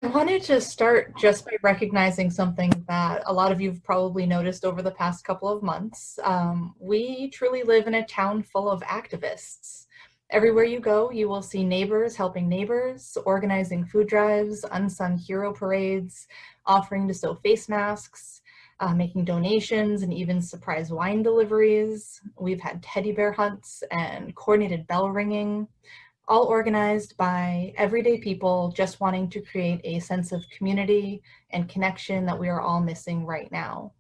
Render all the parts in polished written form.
I wanted to start just by recognizing something that a lot of you have probably noticed over the past couple of months. We truly live in a town full of activists. Everywhere you go, you will see neighbors helping neighbors, organizing food drives, unsung hero parades, offering to sew face masks, making donations, and even surprise wine deliveries. We've had teddy bear hunts and coordinated bell ringing, all organized by everyday people just wanting to create a sense of community and connection that we are all missing right now.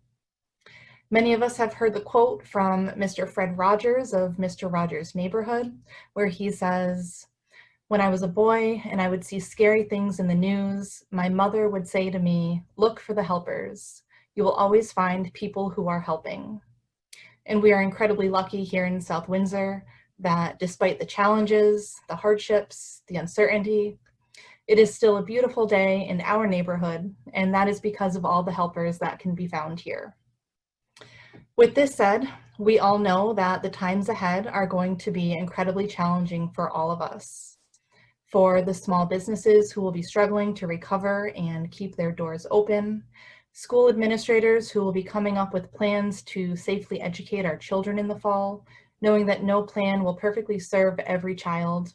Many of us have heard the quote from Mr. Fred Rogers of Mr. Rogers' Neighborhood, where he says, "When I was a boy and I would see scary things in the news, my mother would say to me, 'Look for the helpers. You will always find people who are helping.'" And we are incredibly lucky here in South Windsor that despite the challenges, the hardships, the uncertainty, it is still a beautiful day in our neighborhood, and that is because of all the helpers that can be found here. With this said, we all know that the times ahead are going to be incredibly challenging for all of us. For the small businesses who will be struggling to recover and keep their doors open, school administrators who will be coming up with plans to safely educate our children in the fall, knowing that no plan will perfectly serve every child,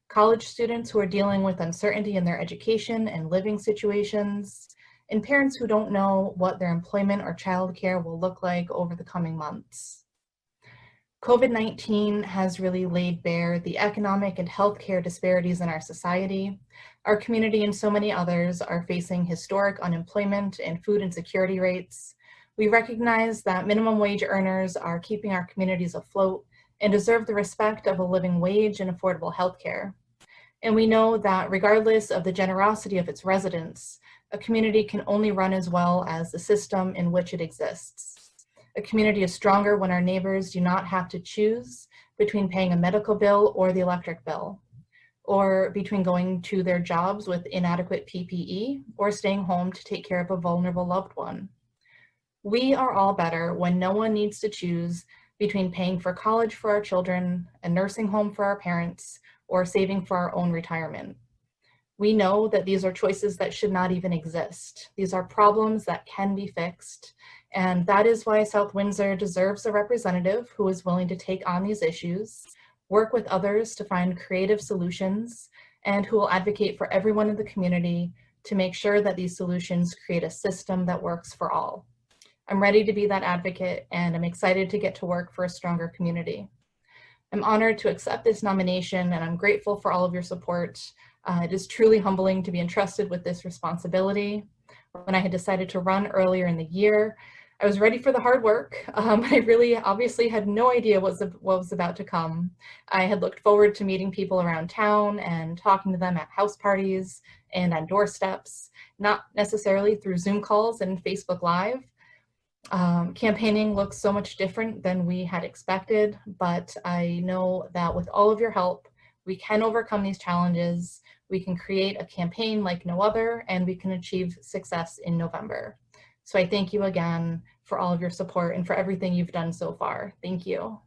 college students who are dealing with uncertainty in their education and living situations, and parents who don't know what their employment or childcare will look like over the coming months. COVID-19 has really laid bare the economic and healthcare disparities in our society. Our community and so many others are facing historic unemployment and food insecurity rates. We recognize that minimum wage earners are keeping our communities afloat and deserve the respect of a living wage and affordable healthcare. And we know that regardless of the generosity of its residents, a community can only run as well as the system in which it exists. A community is stronger when our neighbors do not have to choose between paying a medical bill or the electric bill, or between going to their jobs with inadequate PPE or staying home to take care of a vulnerable loved one. We are all better when no one needs to choose between paying for college for our children, a nursing home for our parents, or saving for our own retirement. We know that these are choices that should not even exist. These are problems that can be fixed, and that is why South Windsor deserves a representative who is willing to take on these issues, work with others to find creative solutions, and who will advocate for everyone in the community to make sure that these solutions create a system that works for all. I'm ready to be that advocate, and I'm excited to get to work for a stronger community. I'm honored to accept this nomination, and I'm grateful for all of your support. It is truly humbling to be entrusted with this responsibility. When I had decided to run earlier in the year, I was ready for the hard work. I really obviously had no idea what was about to come. I had looked forward to meeting people around town and talking to them at house parties and on doorsteps, not necessarily through Zoom calls and Facebook Live. Campaigning looks so much different than we had expected, but I know that with all of your help, we can overcome these challenges. We can create a campaign like no other, and we can achieve success in November. So I thank you again for all of your support and for everything you've done so far. Thank you.